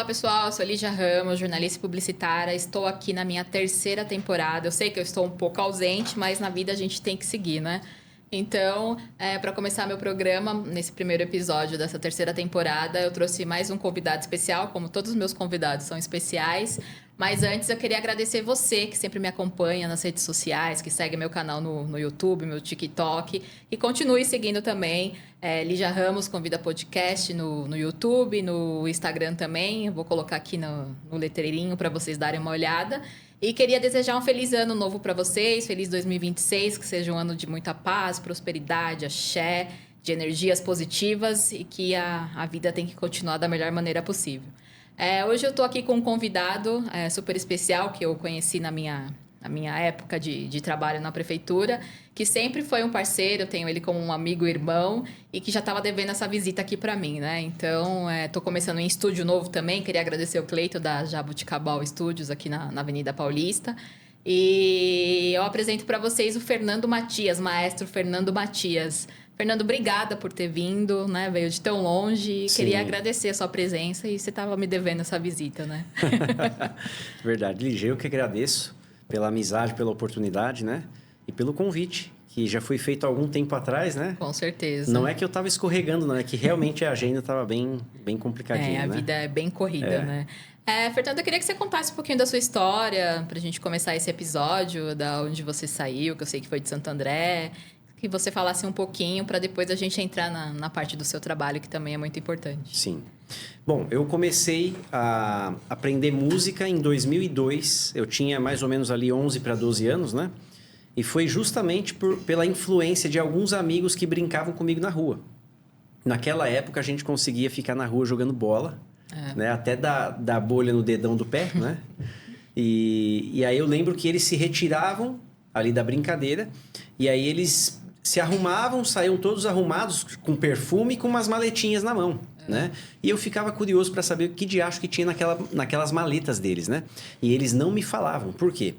Olá, pessoal. Eu sou Lígia Ramos, jornalista e publicitária. Estou aqui na minha terceira temporada. Eu sei que eu estou um pouco ausente, mas na vida a gente tem que seguir, né? Então, para começar meu programa, nesse primeiro episódio dessa terceira temporada, eu trouxe mais um convidado especial, como todos os meus convidados são especiais. Mas antes eu queria agradecer você que sempre me acompanha nas redes sociais, que segue meu canal no YouTube, meu TikTok. E continue seguindo também. Lígia Ramos Convida Podcast no YouTube, no Instagram também. Eu vou colocar aqui no letreirinho para vocês darem uma olhada. E queria desejar um feliz ano novo para vocês, feliz 2026, que seja um ano de muita paz, prosperidade, axé, de energias positivas e que a vida tem que continuar da melhor maneira possível. Hoje eu estou aqui com um convidado super especial que eu conheci na minha época de trabalho na prefeitura, que sempre foi um parceiro, eu tenho ele como um amigo e irmão, e que já estava devendo essa visita aqui para mim, né? Então, estou começando em estúdio novo também, queria agradecer o Cleito da Jabuticabal Studios aqui na Avenida Paulista. E eu apresento para vocês o Fernando Matias, maestro Fernando Matias. Fernando, obrigada por ter vindo, né? Veio de tão longe. Sim. Queria agradecer a sua presença e você estava me devendo essa visita, né? Verdade, Lígia, eu que agradeço pela amizade, pela oportunidade, né? E pelo convite, que já foi feito há algum tempo atrás, né? Com certeza. Não é que eu estava escorregando, não. É que realmente a agenda estava bem complicadinha, a né? vida é bem corrida, né? Fernando, eu queria que você contasse um pouquinho da sua história, para a gente começar esse episódio, da onde você saiu, que eu sei que foi de Santo André. Que você falasse um pouquinho para depois a gente entrar na parte do seu trabalho, que também é muito importante. Sim. Bom, eu comecei a aprender música em 2002. Eu tinha mais ou menos ali 11 para 12 anos, né? E foi justamente pela influência de alguns amigos que brincavam comigo na rua. Naquela época, a gente conseguia ficar na rua jogando bola, né? Até dar bolha no dedão do pé, né? E aí eu lembro que eles se retiravam ali da brincadeira e aí eles se arrumavam, saíam todos arrumados com perfume e com umas maletinhas na mão, né? E eu ficava curioso para saber o que diacho que tinha naquelas maletas deles, né? E eles não me falavam. Por quê?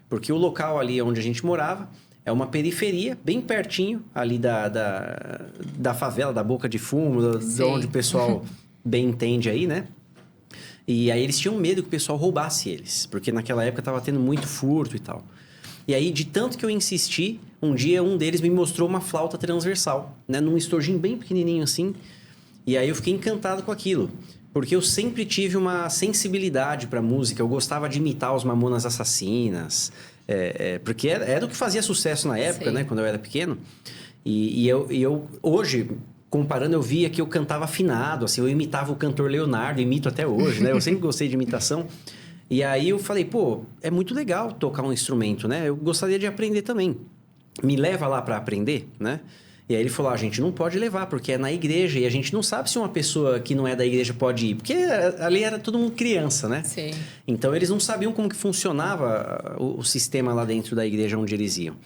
Porque o local ali onde a gente morava é uma periferia, bem pertinho ali da favela, da Boca de Fumo, de onde o pessoal bem entende aí, né? E aí eles tinham medo que o pessoal roubasse eles, porque naquela época estava tendo muito furto e tal. E aí, de tanto que eu insisti, um dia um deles me mostrou uma flauta transversal, né? Num estojinho bem pequenininho assim. E aí eu fiquei encantado com aquilo. Porque eu sempre tive uma sensibilidade para música. Eu gostava de imitar os Mamonas Assassinas. Porque era o que fazia sucesso na época, né? Quando eu era pequeno. E eu hoje, comparando, eu via que eu cantava afinado. Assim, eu imitava o cantor Leonardo, imito até hoje, né? Eu sempre gostei de imitação. E aí eu falei, pô, é muito legal tocar um instrumento, né? Eu gostaria de aprender também. Me leva lá para aprender, né? E aí ele falou, a gente não pode levar, porque é na igreja. E a gente não sabe se uma pessoa que não é da igreja pode ir. Porque ali era todo mundo criança, né? Sim. Então eles não sabiam como que funcionava o sistema lá dentro da igreja onde eles iam.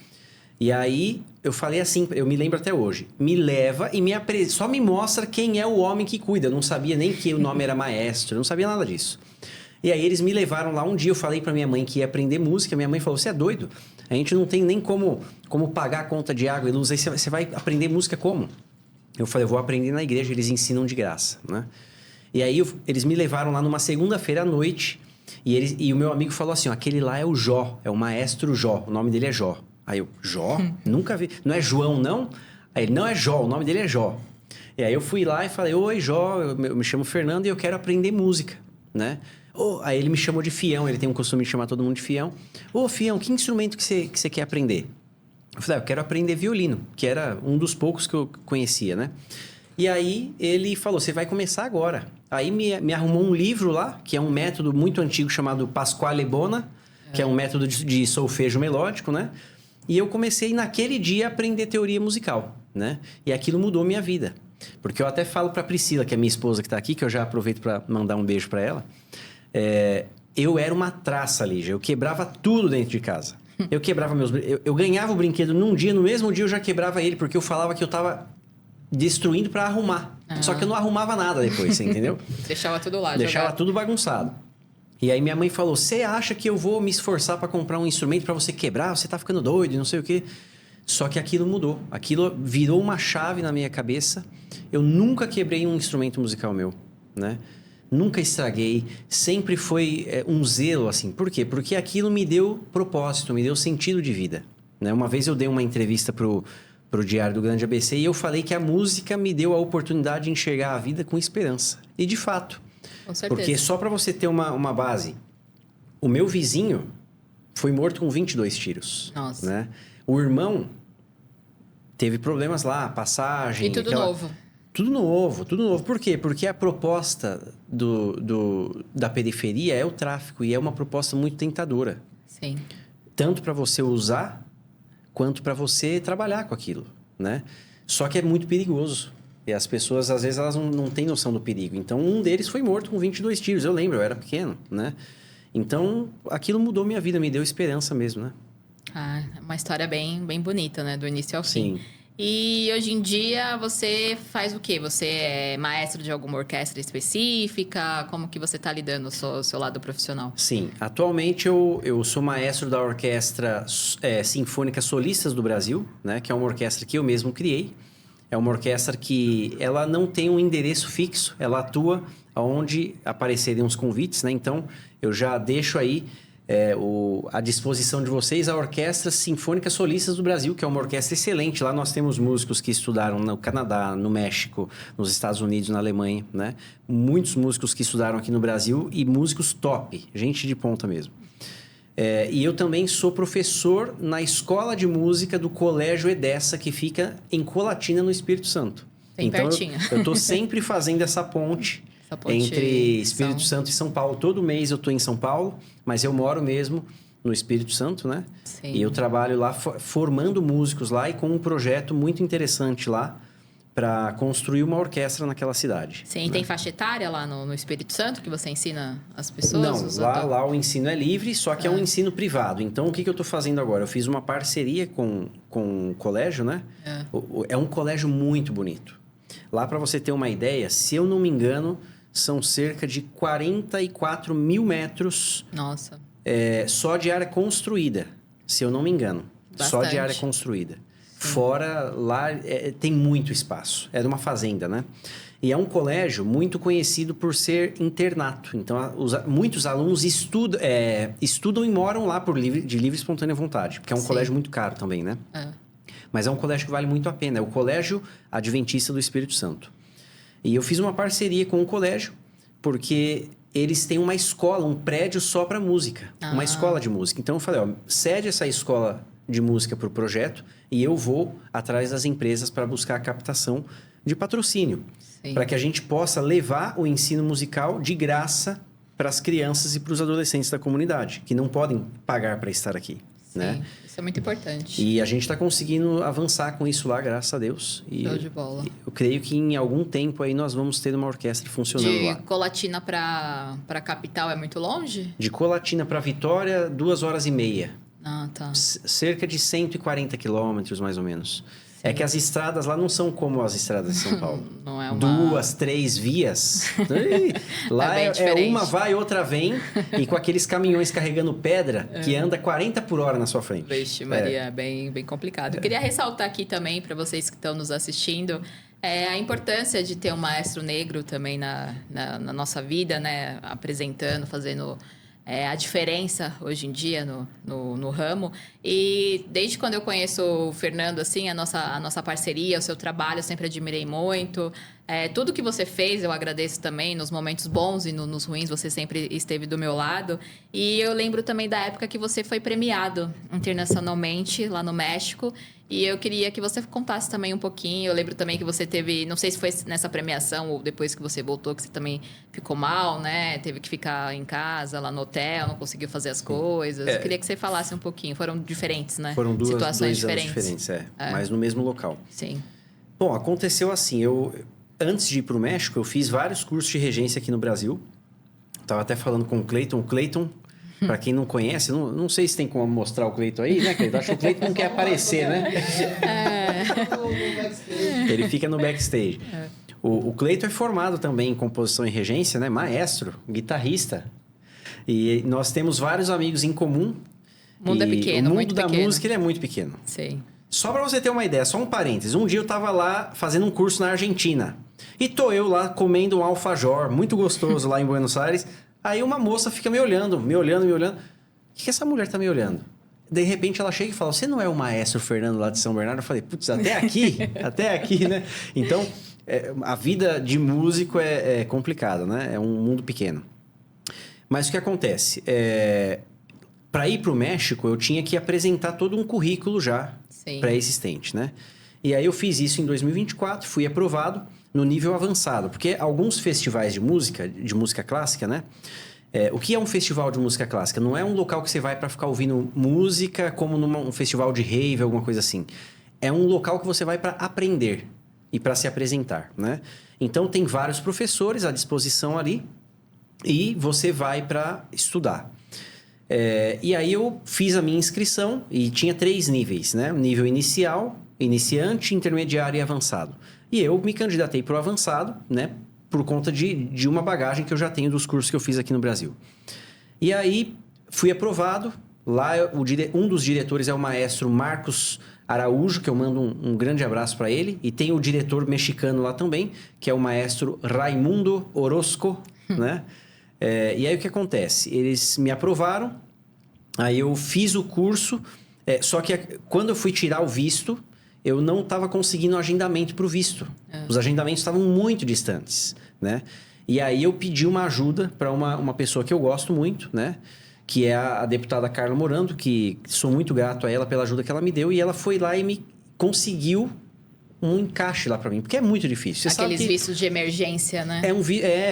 E aí eu falei assim, eu me lembro até hoje. Me leva e só me mostra quem é o homem que cuida. Eu não sabia nem que o nome era maestro, eu não sabia nada disso. E aí eles me levaram lá um dia, eu falei pra minha mãe que ia aprender música, minha mãe falou, você é doido? A gente não tem nem como pagar a conta de água e luz, aí você vai aprender música como? Eu falei, eu vou aprender na igreja, eles ensinam de graça, né? E aí eles me levaram lá numa segunda-feira à noite, e o meu amigo falou assim, ó, aquele lá é o Jó, é o maestro Jó, o nome dele é Jó. Aí eu, Jó? Nunca vi, não é João não? Aí ele, não é Jó, o nome dele é Jó. E aí eu fui lá e falei, oi Jó, eu me chamo Fernando e eu quero aprender música, né? Aí ele me chamou de Fião, ele tem um costume de chamar todo mundo de Fião. Fião, que instrumento que você quer aprender? Eu falei, eu quero aprender violino, que era um dos poucos que eu conhecia, né? E aí ele falou, você vai começar agora. Aí me arrumou um livro lá, que é um método muito antigo chamado Pasquale Bona, que é um método de solfejo melódico, né? E eu comecei naquele dia a aprender teoria musical, né? E aquilo mudou minha vida. Porque eu até falo pra Priscila, que é minha esposa que tá aqui, que eu já aproveito para mandar um beijo para ela. Eu era uma traça, Lígia. Eu quebrava tudo dentro de casa. Eu quebrava eu ganhava o brinquedo num dia, no mesmo dia eu já quebrava ele, porque eu falava que eu tava destruindo para arrumar. Só que eu não arrumava nada depois, você entendeu? Deixava tudo lá. Deixava tudo bagunçado. E aí minha mãe falou, você acha que eu vou me esforçar para comprar um instrumento para você quebrar? Você tá ficando doido, não sei o quê. Só que aquilo mudou. Aquilo virou uma chave na minha cabeça. Eu nunca quebrei um instrumento musical meu, né? nunca estraguei, sempre foi um zelo, assim. Por quê? Porque aquilo me deu propósito, me deu sentido de vida, né? Uma vez eu dei uma entrevista pro Diário do Grande ABC e eu falei que a música me deu a oportunidade de enxergar a vida com esperança. E de fato. Com certeza. Porque só para você ter uma base, o meu vizinho foi morto com 22 tiros. Nossa. Né? O irmão teve problemas lá, passagem... E tudo novo. Tudo novo, tudo novo. Por quê? Porque a proposta da periferia é o tráfico e é uma proposta muito tentadora. Sim. Tanto para você usar, quanto para você trabalhar com aquilo, né? Só que é muito perigoso. E as pessoas, às vezes, elas não têm noção do perigo. Então, um deles foi morto com 22 tiros. Eu lembro, eu era pequeno, né? Então, aquilo mudou minha vida, me deu esperança mesmo, né? Ah, uma história bem, bem bonita, né? Do início ao fim. Sim. E hoje em dia você faz o quê? Você é maestro de alguma orquestra específica? Como que você está lidando o seu lado profissional? Sim, atualmente eu sou maestro da Orquestra Sinfônica Solistas do Brasil, né? Que é uma orquestra que eu mesmo criei. É uma orquestra que ela não tem um endereço fixo, ela atua onde aparecerem os convites, né? Então, eu já deixo aí à disposição de vocês a Orquestra Sinfônica Solistas do Brasil, que é uma orquestra excelente. Lá nós temos músicos que estudaram no Canadá, no México, nos Estados Unidos, na Alemanha, né? Muitos músicos que estudaram aqui no Brasil e músicos top, gente de ponta mesmo. E eu também sou professor na Escola de Música do Colégio Edessa, que fica em Colatina, no Espírito Santo. Bem então, pertinho. eu estou sempre fazendo essa ponte entre Espírito Santo e São Paulo. Todo mês eu estou em São Paulo, mas eu moro mesmo no Espírito Santo, né? Sim. E eu trabalho lá formando músicos lá e com um projeto muito interessante lá para construir uma orquestra naquela cidade. Sim, né? Tem faixa etária lá no Espírito Santo que você ensina as pessoas? Não, lá o ensino é livre, só que é um ensino privado. Então, o que eu estou fazendo agora? Eu fiz uma parceria com um colégio, né? É um colégio muito bonito. Lá, para você ter uma ideia, se eu não me engano, são cerca de 44 mil metros. Nossa. Só de área construída, se eu não me engano. Bastante. Só de área construída. Fora, lá tem muito espaço. É de uma fazenda, né? E é um colégio muito conhecido por ser internato. Então, muitos alunos estudam e moram lá de livre e espontânea vontade. Porque é um colégio muito caro também, né? Mas é um colégio que vale muito a pena. É o Colégio Adventista do Espírito Santo. E eu fiz uma parceria com o colégio, porque eles têm uma escola, um prédio só para música. Uma escola de música. Então, eu falei, cede essa escola de música para o projeto e eu vou atrás das empresas para buscar a captação de patrocínio. Para que a gente possa levar o ensino musical de graça para as crianças e para os adolescentes da comunidade, que não podem pagar para estar aqui. Né? Isso é muito importante. E a gente está conseguindo avançar com isso lá, graças a Deus. Show de bola. Eu creio que em algum tempo aí nós vamos ter uma orquestra funcionando lá. De Colatina para a capital é muito longe? De Colatina para Vitória, 2h30. Ah, tá. Cerca de 140 quilômetros, mais ou menos. É que as estradas lá não são como as estradas de São Paulo. Não é uma... 2, 3 vias. Lá uma vai, outra vem. E com aqueles caminhões carregando pedra que anda 40 por hora na sua frente. Vixe, Maria, bem, bem complicado. Eu queria ressaltar aqui também, para vocês que estão nos assistindo, a importância de ter um maestro negro também na nossa vida, né? Apresentando, fazendo... a diferença hoje em dia no ramo. E desde quando eu conheço o Fernando, assim, a nossa parceria, o seu trabalho, eu sempre admirei muito. Tudo que você fez, eu agradeço também. Nos momentos bons e nos ruins, você sempre esteve do meu lado. E eu lembro também da época que você foi premiado internacionalmente lá no México. E eu queria que você contasse também um pouquinho. Eu lembro também que você teve... Não sei se foi nessa premiação ou depois que você voltou, que você também ficou mal, né? Teve que ficar em casa, lá no hotel, não conseguiu fazer as coisas. Eu queria que você falasse um pouquinho. Foram diferentes, né? Foram situações diferentes, mas no mesmo local. Sim. Bom, aconteceu assim. Antes de ir para o México, eu fiz vários cursos de regência aqui no Brasil. Estava até falando com o Cleiton. O Cleiton... Para quem não conhece, não sei se tem como mostrar o Cleiton aí, né, Cleiton? Acho que o Cleiton não quer aparecer, né? Ele fica no backstage. O Cleiton é formado também em composição e regência, né? Maestro, guitarrista. E nós temos vários amigos em comum. O mundo é pequeno, o muito mundo da pequeno. música ele é muito pequeno. Sim. Só para você ter uma ideia, só um parênteses. Um dia eu estava lá fazendo um curso na Argentina. E tô eu lá comendo um alfajor, muito gostoso lá em Buenos Aires. Aí uma moça fica me olhando. O que essa mulher tá me olhando? De repente ela chega e fala, você não é o maestro Fernando lá de São Bernardo? Eu falei, putz, até aqui? Até aqui, né? Então, a vida de músico é complicada, né? É um mundo pequeno. Mas o que acontece? Para ir para o México, eu tinha que apresentar todo um currículo já pré-existente, né? E aí eu fiz isso em 2024, fui aprovado no nível avançado. Porque alguns festivais de música clássica, né? O que é um festival de música clássica? Não é um local que você vai para ficar ouvindo música como num festival de rave, alguma coisa assim. É um local que você vai para aprender e para se apresentar, né? Então, tem vários professores à disposição ali e você vai para estudar. E aí eu fiz a minha inscrição e tinha 3 níveis, né? Nível inicial, iniciante, intermediário e avançado. E eu me candidatei para o avançado, né? Por conta de uma bagagem que eu já tenho dos cursos que eu fiz aqui no Brasil. E aí fui aprovado. Lá um dos diretores é o maestro Marcos Araújo, que eu mando um grande abraço para ele. E tem o diretor mexicano lá também, que é o maestro Raimundo Orozco, né? E aí o que acontece? Eles me aprovaram, aí eu fiz o curso, só que quando eu fui tirar o visto, eu não estava conseguindo agendamento para o visto. Os agendamentos estavam muito distantes, né? E aí eu pedi uma ajuda para uma pessoa que eu gosto muito, né? Que é a deputada Carla Morando, que sou muito grato a ela pela ajuda que ela me deu. E ela foi lá e me conseguiu um encaixe lá para mim, porque é muito difícil. Você Aqueles vistos de emergência, né?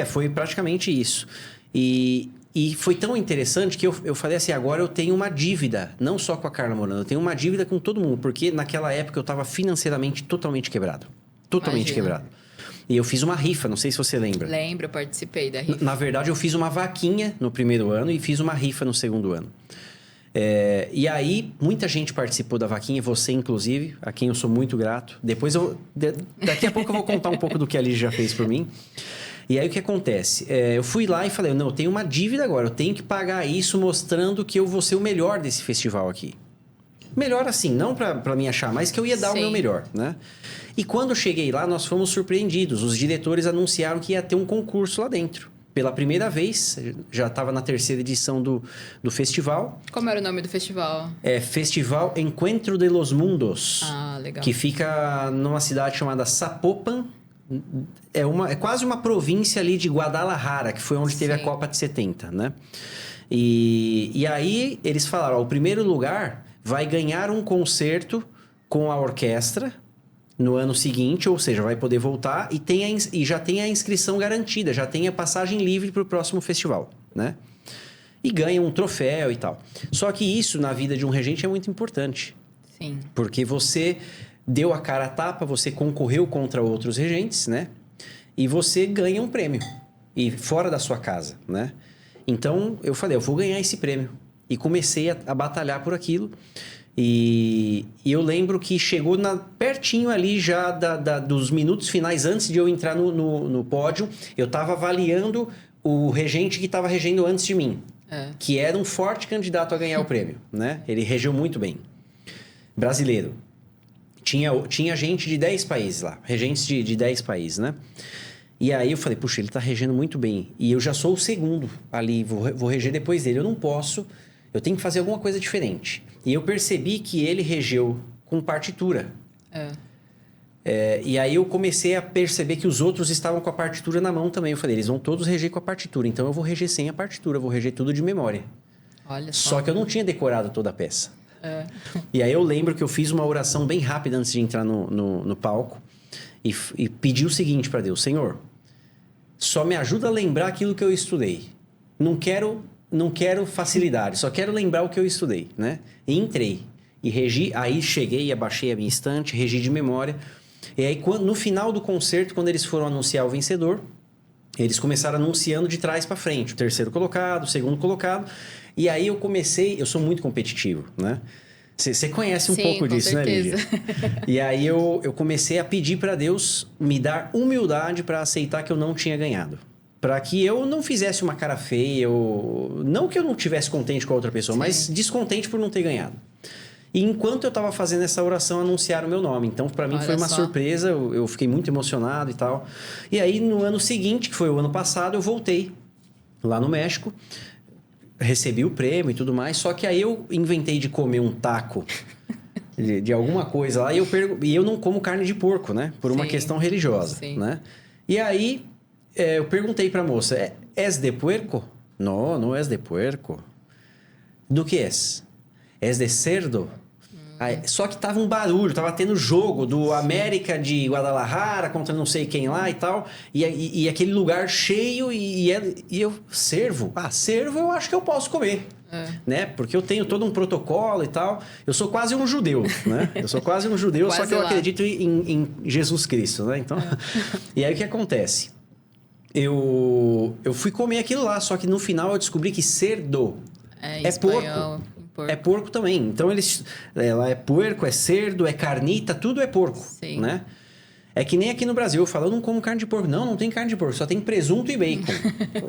Foi praticamente isso. E foi tão interessante que eu falei assim, agora eu tenho uma dívida, não só com a Carla Morando, eu tenho uma dívida com todo mundo, porque naquela época eu estava financeiramente totalmente quebrado. Totalmente quebrado. E eu fiz uma rifa, não sei se você lembra. Lembro, eu participei da rifa. Na verdade, eu fiz uma vaquinha no primeiro ano e fiz uma rifa no segundo ano. E aí, muita gente participou da vaquinha, você inclusive, a quem eu sou muito grato. Daqui a pouco eu vou contar um pouco do que a Ligia já fez por mim. E aí, o que acontece? Eu fui lá e falei, não, eu tenho uma dívida agora, eu tenho que pagar isso mostrando que eu vou ser o melhor desse festival aqui. Melhor assim, não para me achar, mas que eu ia dar o meu melhor, né? E quando eu cheguei lá, nós fomos surpreendidos. Os diretores anunciaram que ia ter um concurso lá dentro. Pela primeira vez, já estava na 3ª edição do festival. Como era o nome do festival? Festival Encuentro de los Mundos. Ah, legal. Que fica numa cidade chamada Zapopan. É quase uma província ali de Guadalajara, que foi onde teve a Copa de 70, né? E aí eles falaram, o primeiro lugar vai ganhar um concerto com a orquestra no ano seguinte, ou seja, vai poder voltar e já tem a inscrição garantida, já tem a passagem livre para o próximo festival, né? E ganha um troféu e tal. Só que isso, na vida de um regente, é muito importante. Sim. Porque você deu a cara a tapa, você concorreu contra outros regentes, né? E você ganha um prêmio. E fora da sua casa, né? Então, eu falei, eu vou ganhar esse prêmio. E comecei a batalhar por aquilo. E eu lembro que chegou pertinho ali já dos minutos finais, antes de eu entrar no pódio, eu estava avaliando o regente que estava regendo antes de mim. Que era um forte candidato a ganhar o prêmio, né? Ele regeu muito bem. Brasileiro. Tinha gente de 10 países lá, regentes de 10 países, né? E aí eu falei, puxa, ele tá regendo muito bem. E eu já sou o segundo ali, vou reger depois dele. Eu não posso, eu tenho que fazer alguma coisa diferente. E eu percebi que ele regeu com partitura. E aí eu comecei a perceber que os outros estavam com a partitura na mão também. Eu falei, eles vão todos reger com a partitura, então eu vou reger sem a partitura, eu vou reger tudo de memória. Olha só. Só que eu não tinha decorado toda a peça. E aí eu lembro que eu fiz uma oração bem rápida antes de entrar no palco e pedi o seguinte para Deus, Senhor, só me ajuda a lembrar aquilo que eu estudei. Não quero facilidade, só quero lembrar o que eu estudei, né? E entrei e regi, aí cheguei e abaixei a minha estante, regi de memória. E aí no final do concerto, quando eles foram anunciar o vencedor, eles começaram anunciando de trás para frente, o terceiro colocado, o segundo colocado. E aí eu sou muito competitivo, né? Você conhece um pouco disso, certeza. Né, Lígia? E aí eu comecei a pedir para Deus me dar humildade para aceitar que eu não tinha ganhado. Para que eu não fizesse uma cara feia, não que eu não estivesse contente com a outra pessoa, mas descontente por não ter ganhado. E enquanto eu estava fazendo essa oração, anunciaram o meu nome. Então, para mim, foi uma surpresa. Eu fiquei muito emocionado e tal. E aí, no ano seguinte, que foi o ano passado, eu voltei lá no México. Recebi o prêmio e tudo mais. Só que aí eu inventei de comer um taco de alguma coisa lá. E eu não como carne de porco, né? Por uma questão religiosa, né? E aí, eu perguntei para a moça, ¿es de puerco? No, no es de puerco. Do que es? Es de cerdo? Aí, só que tava um barulho, tava tendo jogo do América de Guadalajara contra não sei quem lá e tal. E aquele lugar cheio e eu... Cervo? Ah, cervo eu acho que eu posso comer. Né? Porque eu tenho todo um protocolo e tal. Eu sou quase um judeu, né? Eu sou quase um judeu, só que eu acredito em Jesus Cristo, né? Então... E aí o que acontece? Eu fui comer aquilo lá, só que no final eu descobri que cerdo é porco. É porco também. Então, ela é porco, é cerdo, é carnita, tudo é porco, né? É que nem aqui no Brasil, eu falo, eu não como carne de porco. Não, não tem carne de porco, só tem presunto e bacon.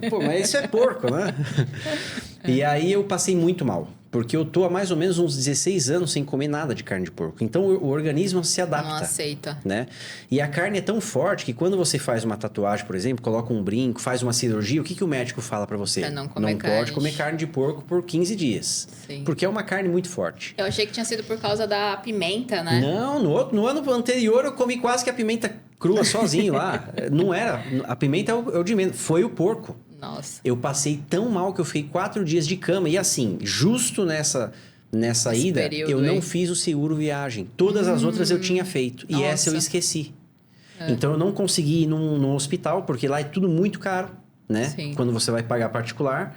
Pô, mas isso é porco, né? E aí eu passei muito mal, porque eu tô há mais ou menos uns 16 anos sem comer nada de carne de porco. Então, o organismo se adapta. Não aceita. Né? E a carne é tão forte que quando você faz uma tatuagem, por exemplo, coloca um brinco, faz uma cirurgia, o que o médico fala pra você? Pra não comer carne. Pode comer carne de porco por 15 dias. Sim. Porque é uma carne muito forte. Eu achei que tinha sido por causa da pimenta, né? Não, no ano anterior eu comi quase que a pimenta crua sozinho lá. Não era. A pimenta é o de menos. Foi o porco. Nossa. Eu passei tão mal que eu fiquei 4 dias de cama. E assim, justo nessa ida, eu não fiz o seguro viagem. Todas as outras eu tinha feito. E essa eu esqueci. Então eu não consegui ir no hospital, porque lá é tudo muito caro, né? Sim. Quando você vai pagar particular.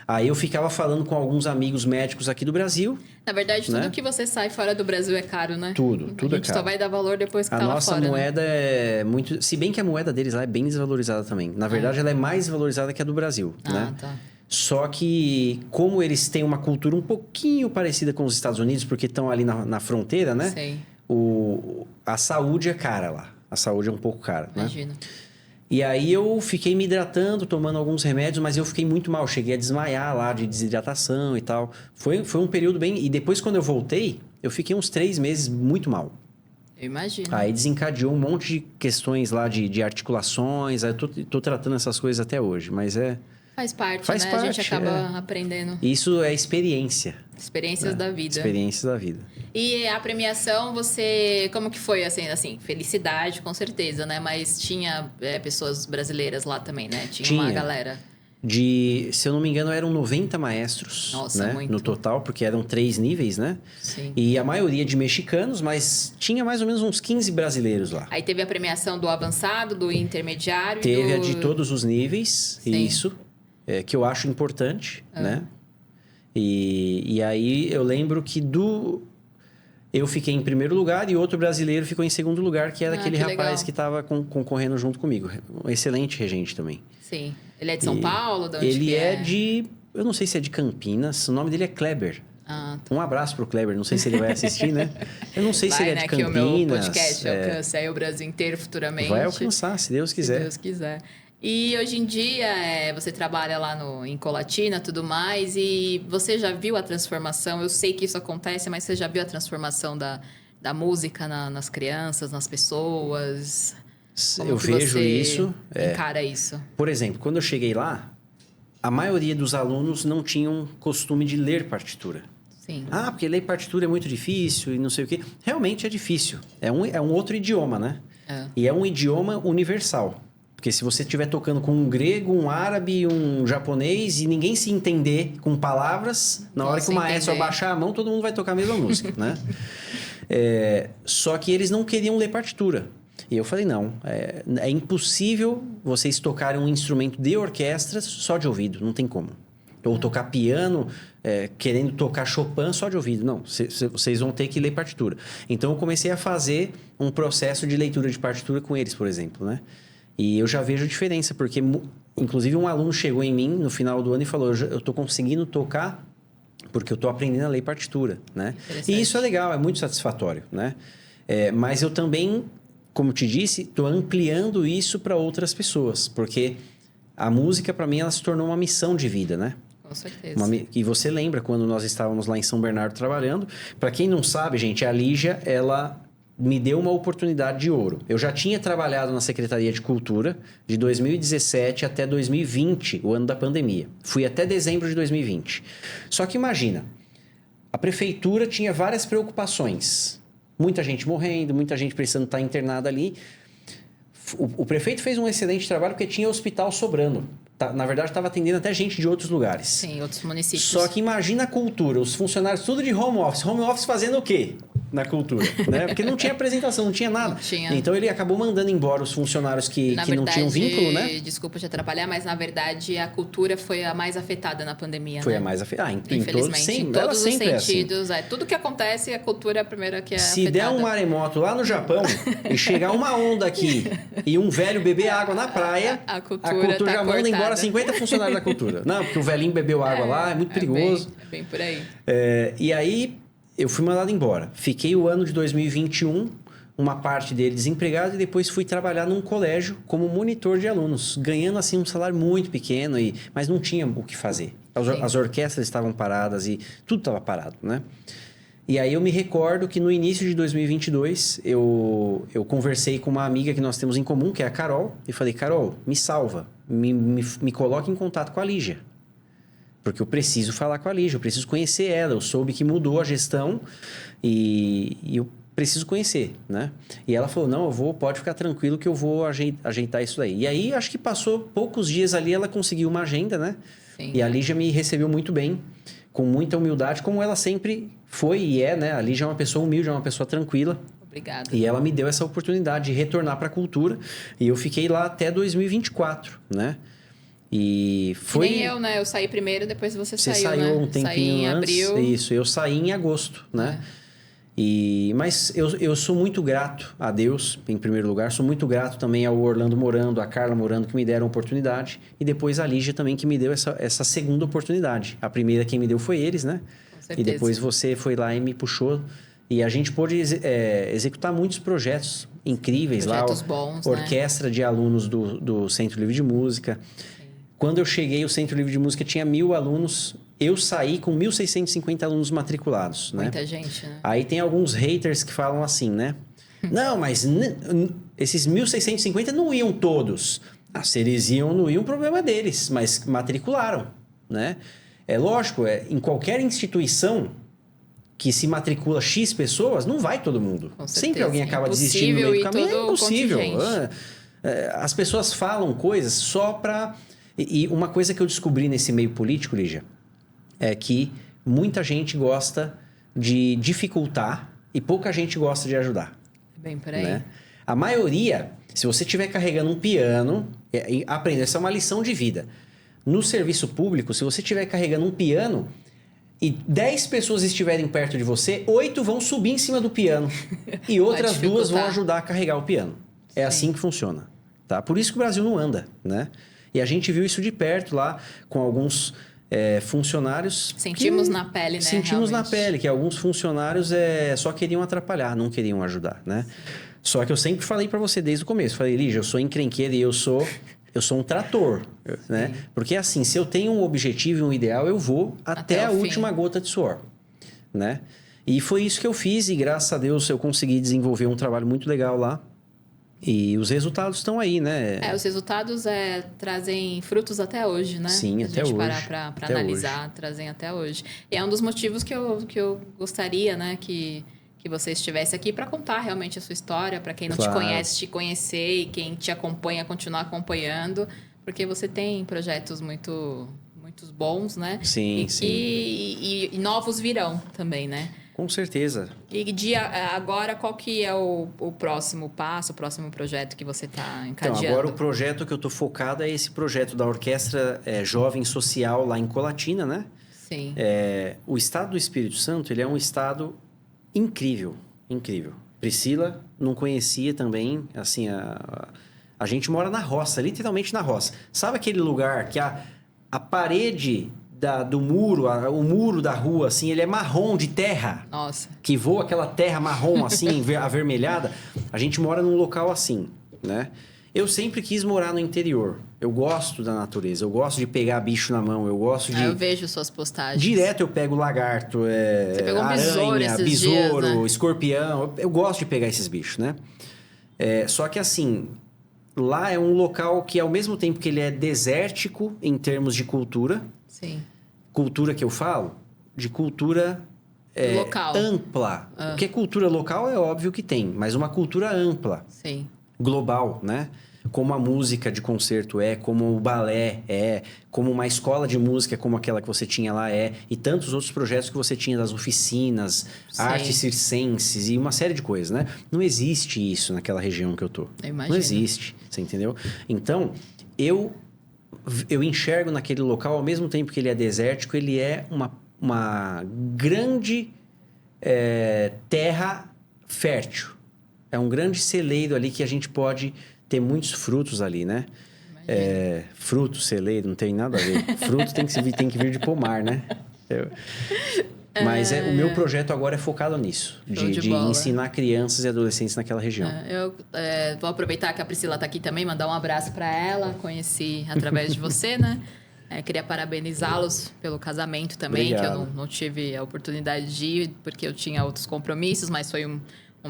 Aí eu ficava falando com alguns amigos médicos aqui do Brasil. Na verdade, tudo que você sai fora do Brasil é caro, né? Tudo é caro. A gente só vai dar valor depois que tá lá fora. A nossa moeda é muito... Se bem que a moeda deles lá é bem desvalorizada também. Na verdade, ela é mais desvalorizada que a do Brasil, né? Tá. Só que, como eles têm uma cultura um pouquinho parecida com os Estados Unidos, porque estão ali na fronteira, né? Sei. A saúde é cara lá. A saúde é um pouco cara, Imagina. né? E aí eu fiquei me hidratando, tomando alguns remédios, mas eu fiquei muito mal. Cheguei a desmaiar lá de desidratação e tal. Foi um período bem... E depois, quando eu voltei, eu fiquei uns 3 meses muito mal. Eu imagino. Aí desencadeou um monte de questões lá de articulações. Aí eu tô tratando essas coisas até hoje, mas é... Faz parte, Faz né? parte, a gente acaba aprendendo. Isso é experiência. Experiências da vida. Experiências da vida. E a premiação, você... Como que foi, assim, felicidade, com certeza, né? Mas tinha pessoas brasileiras lá também, né? Tinha uma galera. Se eu não me engano, eram 90 maestros. Nossa, né? muito. No total, porque eram 3 níveis, né? Sim. E a maioria de mexicanos, mas tinha mais ou menos uns 15 brasileiros lá. Aí teve a premiação do avançado, do intermediário Teve a de todos os níveis, Sim. isso. Que eu acho importante, né? E aí eu lembro que eu fiquei em primeiro lugar e outro brasileiro ficou em segundo lugar, que era aquele rapaz que estava concorrendo junto comigo. Um excelente regente também. Sim. Ele é de São Paulo? De onde ele que é de... Eu não sei se é de Campinas. O nome dele é Kleber. Ah, tá. Um abraço pro Kleber. Não sei se ele vai assistir, né? Eu não sei se ele é de Campinas. Que o meu podcast alcance aí o Brasil inteiro futuramente. Vai alcançar, se Deus quiser. Se Deus quiser. E hoje em dia, você trabalha lá em Colatina, tudo mais, e você já viu a transformação? Eu sei que isso acontece, mas você já viu a transformação da música nas crianças, nas pessoas? Eu vejo isso. Encara isso? Por exemplo, quando eu cheguei lá, a maioria dos alunos não tinham costume de ler partitura. Sim. Ah, porque ler partitura é muito difícil e não sei o quê. Realmente é difícil. É um outro idioma, né? E é um idioma universal. Porque se você estiver tocando com um grego, um árabe, um japonês e ninguém se entender com palavras, na hora que o maestro abaixar a mão, todo mundo vai tocar a mesma música, né? Só que eles não queriam ler partitura. E eu falei, não, é impossível vocês tocarem um instrumento de orquestra só de ouvido, não tem como. Ou tocar piano, querendo tocar Chopin só de ouvido. Não, vocês vão ter que ler partitura. Então eu comecei a fazer um processo de leitura de partitura com eles, por exemplo, né? E eu já vejo a diferença, porque inclusive um aluno chegou em mim no final do ano e falou, eu estou conseguindo tocar porque eu estou aprendendo a ler partitura, né? E isso é legal, é muito satisfatório, né? Mas eu também, como te disse, estou ampliando isso para outras pessoas, porque a música, para mim, ela se tornou uma missão de vida, né? Com certeza. E você lembra quando nós estávamos lá em São Bernardo trabalhando? Para quem não sabe, gente, a Lígia, ela me deu uma oportunidade de ouro. Eu já tinha trabalhado na Secretaria de Cultura de 2017 até 2020, o ano da pandemia. Fui até dezembro de 2020. Só que imagina, a prefeitura tinha várias preocupações. Muita gente morrendo, muita gente precisando estar internada ali. O prefeito fez um excelente trabalho porque tinha hospital sobrando. Na verdade, estava atendendo até gente de outros lugares. Sim, outros municípios. Só que imagina a cultura, os funcionários tudo de home office. Home office fazendo o quê na cultura? Né? Porque não tinha apresentação, não tinha nada. Não tinha. Então, ele acabou mandando embora os funcionários que não tinham vínculo, né? Desculpa te atrapalhar, mas na verdade a cultura foi a mais afetada na pandemia, Foi né? a mais afetada. Infelizmente, em todos os sentidos. Tudo que acontece, a cultura é a primeira que é Se afetada. der um maremoto lá no Japão e chegar uma onda aqui e um velho beber água na praia, a cultura já manda embora 50 funcionários da cultura. Não, porque o velhinho bebeu água lá, é muito perigoso. É bem por aí. E aí, eu fui mandado embora. Fiquei o ano de 2021, uma parte dele desempregado, e depois fui trabalhar num colégio como monitor de alunos, ganhando assim um salário muito pequeno, mas não tinha o que fazer. As orquestras estavam paradas e tudo estava parado, né? E aí eu me recordo que no início de 2022, eu conversei com uma amiga que nós temos em comum, que é a Carol, e falei, Carol, me salva, me coloque em contato com a Lígia. Porque eu preciso falar com a Lígia, eu preciso conhecer ela. Eu soube que mudou a gestão e eu preciso conhecer, né? E ela falou, não, pode ficar tranquilo que eu vou ajeitar isso daí. E aí, acho que passou poucos dias ali, ela conseguiu uma agenda, né? Sim. E a Lígia me recebeu muito bem, com muita humildade, como ela sempre foi e é, né? A Lígia é uma pessoa humilde, é uma pessoa tranquila. Obrigada. E ela me deu essa oportunidade de retornar para a cultura. E eu fiquei lá até 2024, né? E foi... Nem eu, né? Eu saí primeiro, depois você saiu, saiu né? um tempinho saí em antes. abril. Isso, eu saí em agosto, né? Mas eu sou muito grato a Deus, em primeiro lugar. Sou muito grato também ao Orlando Morando, a Carla Morando, que me deram a oportunidade. E depois a Lígia também, que me deu essa segunda oportunidade. A primeira quem me deu foi eles, né? Com certeza. E depois você foi lá e me puxou. E a gente pôde executar muitos projetos incríveis projetos lá. Bons, orquestra de alunos do Centro Livre de Música. Quando eu cheguei, o Centro Livre de Música tinha 1.000 alunos. Eu saí com 1.650 alunos matriculados, né? Muita gente, né? Aí tem alguns haters que falam assim, né? Não, mas esses 1.650 não iam todos. Se eles iam, não iam, o problema deles. Mas matricularam, né? É lógico, em qualquer instituição que se matricula X pessoas, não vai todo mundo. Sempre alguém acaba desistindo no meio do caminho. É impossível. As pessoas falam coisas só para... E uma coisa que eu descobri nesse meio político, Lígia, é que muita gente gosta de dificultar e pouca gente gosta de ajudar. Bem por aí. Né? A maioria, se você estiver carregando um piano, aprenda, essa é uma lição de vida. No serviço público, se você estiver carregando um piano e 10 pessoas estiverem perto de você, 8 vão subir em cima do piano e outras 2 vão ajudar a carregar o piano. É assim que funciona. Tá? Por isso que o Brasil não anda, né? E a gente viu isso de perto lá com alguns funcionários... Sentimos na pele, né? Sentimos realmente. na pele que alguns funcionários só queriam atrapalhar, não queriam ajudar, né? Só que eu sempre falei para você desde o começo. Falei, Lígia, eu sou encrenqueiro e eu sou um trator, né? Porque assim, se eu tenho um objetivo e um ideal, eu vou até a última gota de suor, né? E foi isso que eu fiz e graças a Deus eu consegui desenvolver um trabalho muito legal lá. E os resultados estão aí, né? Os resultados trazem frutos até hoje, né? Sim, até hoje. Se a gente parar para analisar, trazem até hoje. E é um dos motivos que eu gostaria, né? Que você estivesse aqui para contar realmente a sua história, para quem não te conhece, te conhecer, e quem te acompanha, continuar acompanhando. Porque você tem projetos muito bons, né? Sim, e novos virão também, né? Com certeza. E agora, qual que é o próximo passo, o próximo projeto que você está encadeando? Então, agora o projeto que eu estou focado é esse projeto da Orquestra Jovem Social lá em Colatina, né? Sim. O estado do Espírito Santo, ele é um estado incrível, incrível. Priscila não conhecia também, assim, a gente mora na roça, literalmente na roça. Sabe aquele lugar que a parede... do muro, o muro da rua, assim, ele é marrom de terra. Nossa. Que voa aquela terra marrom, assim, avermelhada. A gente mora num local assim, né? Eu sempre quis morar no interior. Eu gosto da natureza, eu gosto de pegar bicho na mão, eu gosto de... Eu vejo suas postagens. Direto eu pego lagarto, Você pegou um besouro aranha, esses dias, besouro, né? escorpião. Eu gosto de pegar esses bichos, né? Só que assim, lá é um local que ao mesmo tempo que ele é desértico em termos de cultura... Sim. Cultura que eu falo, de cultura local. ampla. Porque cultura local é óbvio que tem, mas uma cultura ampla, Sim. global, né? Como a música de concerto como o balé como uma escola de música como aquela que você tinha lá e tantos outros projetos que você tinha das oficinas, Sim. artes circenses e uma série de coisas, né? Não existe isso naquela região que eu tô. Eu imagino. Não existe, você entendeu? Então, eu enxergo naquele local, ao mesmo tempo que ele é desértico, ele é uma grande terra fértil. É um grande celeiro ali que a gente pode ter muitos frutos ali, né? Fruto, celeiro, não tem nada a ver. Fruto tem que vir de pomar, né? Mas o meu projeto agora é focado nisso. De ensinar crianças e adolescentes naquela região. Eu vou aproveitar que a Priscila está aqui também, mandar um abraço para ela. Conheci através de você, né? Queria parabenizá-los pelo casamento também, Obrigado. que eu não tive a oportunidade de ir, porque eu tinha outros compromissos, mas foi um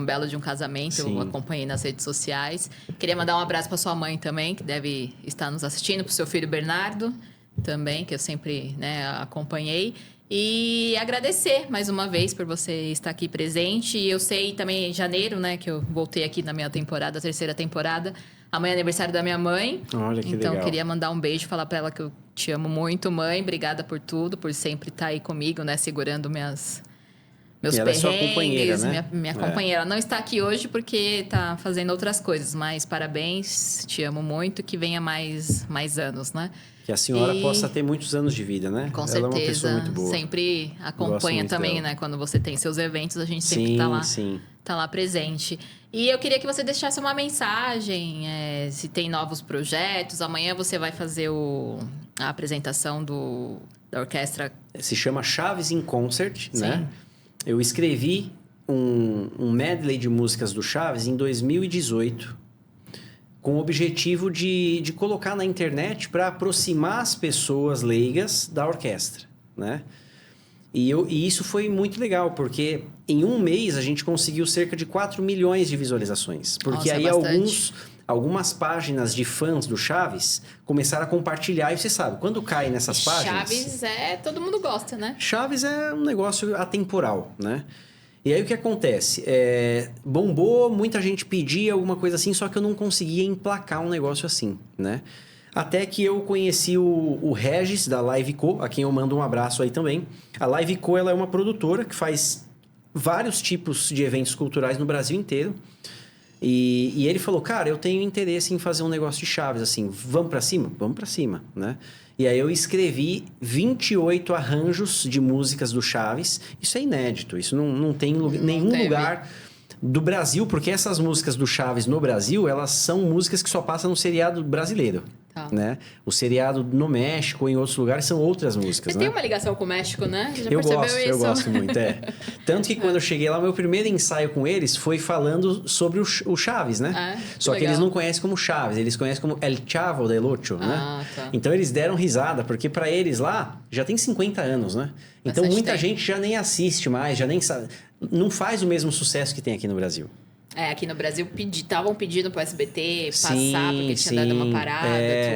belo de um casamento. Sim. Eu acompanhei nas redes sociais. Queria mandar um abraço para sua mãe também, que deve estar nos assistindo, para o seu filho Bernardo também, que eu sempre acompanhei. E agradecer mais uma vez por você estar aqui presente. E eu sei também em janeiro, né, que eu voltei aqui na minha temporada, a terceira temporada. Amanhã é aniversário da minha mãe. Olha que então, legal. Queria mandar um beijo, falar para ela que eu te amo muito, mãe. Obrigada por tudo, por sempre estar aí comigo, né, segurando meus E ela perrengues. é sua companheira, né? Minha companheira. Ela não está aqui hoje porque está fazendo outras coisas, mas parabéns, te amo muito, que venha mais anos, né? Que a senhora possa ter muitos anos de vida, né? Com Ela certeza. é uma pessoa muito boa. Sempre acompanha também, dela. né? Quando você tem seus eventos, a gente sempre tá lá presente. E eu queria que você deixasse uma mensagem, se tem novos projetos. Amanhã você vai fazer a apresentação da orquestra. Se chama Chaves in Concert, Sim. né? Eu escrevi um medley de músicas do Chaves em 2018, com o objetivo de colocar na internet para aproximar as pessoas leigas da orquestra, né? E isso foi muito legal, porque em um mês a gente conseguiu cerca de 4 milhões de visualizações. Porque Nossa, aí bastante. algumas páginas de fãs do Chaves começaram a compartilhar. E você sabe, quando cai nessas páginas... Chaves todo mundo gosta, né? Chaves é um negócio atemporal, né? E aí o que acontece? Bombou, muita gente pedia alguma coisa assim, só que eu não conseguia emplacar um negócio assim, né? Até que eu conheci o Regis, da Liveco, a quem eu mando um abraço aí também. A Liveco, ela é uma produtora que faz vários tipos de eventos culturais no Brasil inteiro. E ele falou, cara, eu tenho interesse em fazer um negócio de Chaves, assim, vamos pra cima? Vamos pra cima, né? E aí eu escrevi 28 arranjos de músicas do Chaves. Isso é inédito, isso não tem nenhum lugar do Brasil, porque essas músicas do Chaves no Brasil, elas são músicas que só passam no seriado brasileiro. Tá. Né? O seriado no México ou em outros lugares são outras músicas, Você né? tem uma ligação com o México, né? Já Eu percebeu gosto, isso? eu gosto muito, Tanto que quando eu cheguei lá, meu primeiro ensaio com eles foi falando sobre o Chaves, né? Só que eles não conhecem como Chaves, eles conhecem como El Chavo del Ocho, né? Tá. Então eles deram risada, porque para eles lá já tem 50 anos, né? Então muita gente já nem assiste mais, já nem sabe. Não faz o mesmo sucesso que tem aqui no Brasil. Aqui no Brasil estavam pedindo pro SBT passar, porque tinha dado uma parada,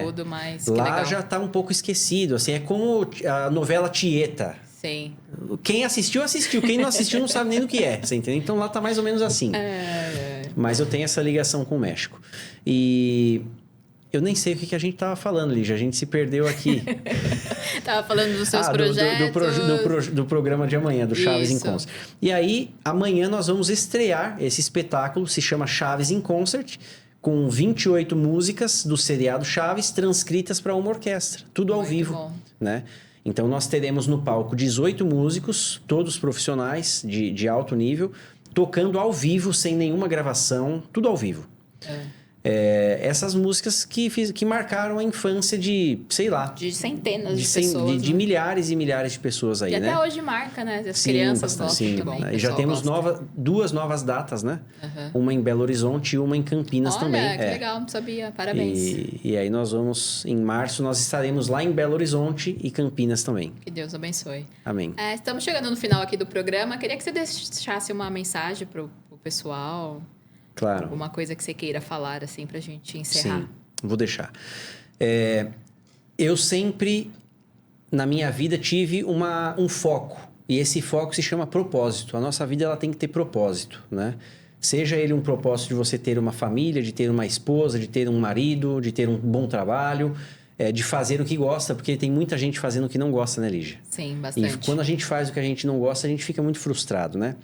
tudo, mas que lá legal. Já tá um pouco esquecido, assim, é como a novela Tieta. Sim. Quem assistiu, assistiu. Quem não assistiu não sabe nem do que é, você entendeu? Então lá tá mais ou menos assim. Mas eu tenho essa ligação com o México. E eu nem sei o que a gente tava falando, Lígia. A gente se perdeu aqui. Tava falando dos seus projetos. Do programa de amanhã, do Chaves in Isso. Concert. E aí, amanhã nós vamos estrear esse espetáculo, se chama Chaves in Concert, com 28 músicas do seriado Chaves transcritas para uma orquestra. Tudo ao Muito vivo, bom. né? Então, nós teremos no palco 18 músicos, todos profissionais de alto nível, tocando ao vivo, sem nenhuma gravação, tudo ao vivo. essas músicas que marcaram a infância de, sei lá... De centenas de pessoas. De milhares e milhares de pessoas aí, e né? até hoje marca, né? As crianças gostam também. E já temos duas novas datas, né? Uma em Belo Horizonte e uma em Campinas também. Olha, que legal, não sabia. Parabéns. E aí nós vamos, em março, nós estaremos lá em Belo Horizonte e Campinas também. Que Deus abençoe. Amém. Estamos chegando no final aqui do programa. Queria que você deixasse uma mensagem pro pessoal... Claro. Alguma coisa que você queira falar, assim, pra gente encerrar. Sim, vou deixar. Eu sempre, na minha vida, tive um foco. E esse foco se chama propósito. A nossa vida ela tem que ter propósito, né? Seja ele um propósito de você ter uma família, de ter uma esposa, de ter um marido, de ter um bom trabalho, de fazer o que gosta, porque tem muita gente fazendo o que não gosta, né, Lígia? Sim, bastante. E quando a gente faz o que a gente não gosta, a gente fica muito frustrado, né?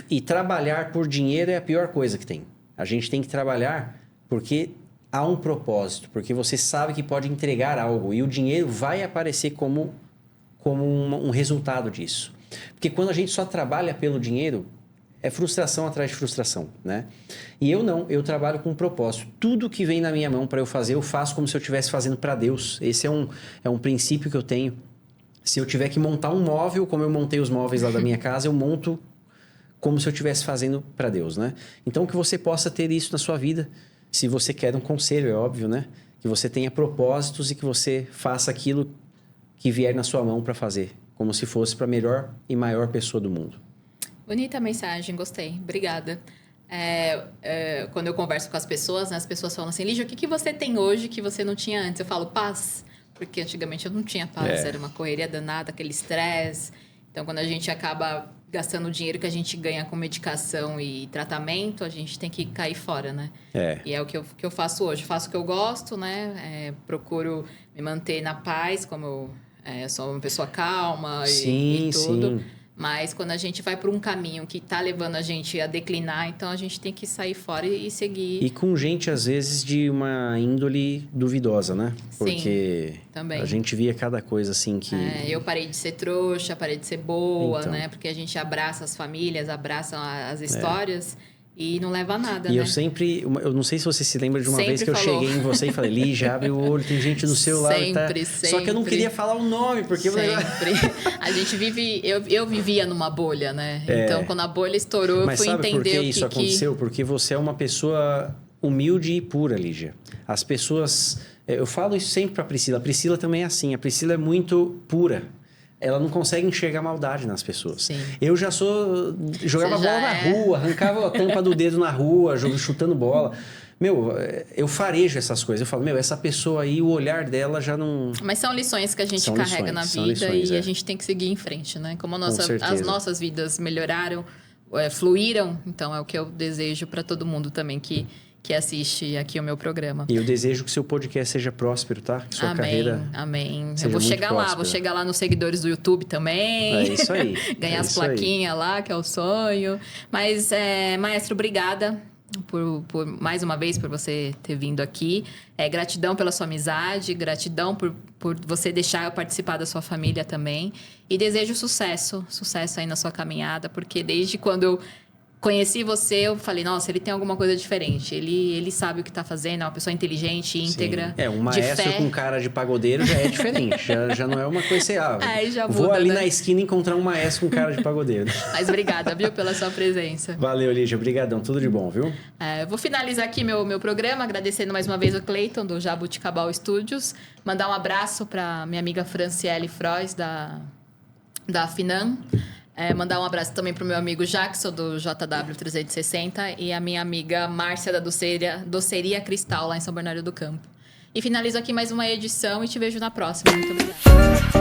E trabalhar por dinheiro é a pior coisa que tem. A gente tem que trabalhar porque há um propósito, porque você sabe que pode entregar algo e o dinheiro vai aparecer como um resultado disso. Porque quando a gente só trabalha pelo dinheiro, é frustração atrás de frustração, né? E eu trabalho com um propósito. Tudo que vem na minha mão para eu fazer, eu faço como se eu estivesse fazendo para Deus. Esse é um princípio que eu tenho. Se eu tiver que montar um móvel, como eu montei os móveis lá da minha casa, eu monto como se eu estivesse fazendo para Deus, né? Então, que você possa ter isso na sua vida. Se você quer um conselho, é óbvio, né? Que você tenha propósitos e que você faça aquilo que vier na sua mão para fazer. Como se fosse para a melhor e maior pessoa do mundo. Bonita mensagem, gostei. Obrigada. Quando eu converso com as pessoas, né, as pessoas falam assim, Lígia, o que você tem hoje que você não tinha antes? Eu falo, paz. Porque antigamente eu não tinha paz. Era uma correria danada, aquele estresse. Então, quando a gente acaba gastando o dinheiro que a gente ganha com medicação e tratamento, a gente tem que cair fora, né? E é o que eu faço hoje. Faço o que eu gosto, né? Procuro me manter na paz, como eu sou uma pessoa calma e tudo. Sim. Mas quando a gente vai por um caminho que está levando a gente a declinar, então a gente tem que sair fora e seguir. E com gente, às vezes, de uma índole duvidosa, né? Porque sim, também. A gente via cada coisa assim que... eu parei de ser trouxa, parei de ser boa, então, né? Porque a gente abraça as famílias, abraça as histórias... E não leva a nada, né? E eu não sei se você se lembra de uma vez que eu cheguei em você e falei, Lígia, abre o olho, tem gente do seu lado. Sempre. Só que eu não queria falar o nome, porque... Sempre. A gente vive... Eu vivia numa bolha, né? Então, quando a bolha estourou, eu fui entender o que... Mas sabe por que isso aconteceu? Porque você é uma pessoa humilde e pura, Lígia. As pessoas... Eu falo isso sempre pra Priscila. A Priscila também é assim. A Priscila é muito pura. Ela não consegue enxergar maldade nas pessoas. Sim. Eu já jogava bola na rua, arrancava a tampa do dedo na rua, chutando bola. Eu farejo essas coisas. Eu falo, essa pessoa aí, o olhar dela já não... Mas são lições que a gente carrega na vida e a gente tem que seguir em frente, né? Como as nossas vidas melhoraram, fluíram, então é o que eu desejo para todo mundo também que assiste aqui o meu programa. E eu desejo que seu podcast seja próspero, tá? Que sua carreira... Amém. Eu vou chegar lá, vou chegar lá nos seguidores do YouTube também. É isso aí. Ganhar as plaquinhas lá, que é o sonho. Mas, maestro, obrigada por mais uma vez por você ter vindo aqui. Gratidão pela sua amizade, gratidão por você deixar eu participar da sua família também. E desejo sucesso aí na sua caminhada, porque desde quando eu conheci você, eu falei, nossa, ele tem alguma coisa diferente. Ele sabe o que está fazendo, é uma pessoa inteligente, íntegra. Sim. Um maestro com cara de pagodeiro já é diferente. já não é uma coisa assim, já vou muda, ali né? Na esquina encontrar um maestro com cara de pagodeiro. Mas obrigada, viu, pela sua presença. Valeu, Lígia. Obrigadão. Tudo de bom, viu? Vou finalizar aqui meu programa, agradecendo mais uma vez o Cleiton, do Jabuticabal Studios. Mandar um abraço para minha amiga Franciele Frois, da Finan. Mandar um abraço também para o meu amigo Jackson, do JW360, e a minha amiga Márcia, da Doceria Cristal, lá em São Bernardo do Campo. E finalizo aqui mais uma edição e te vejo na próxima. Muito obrigada.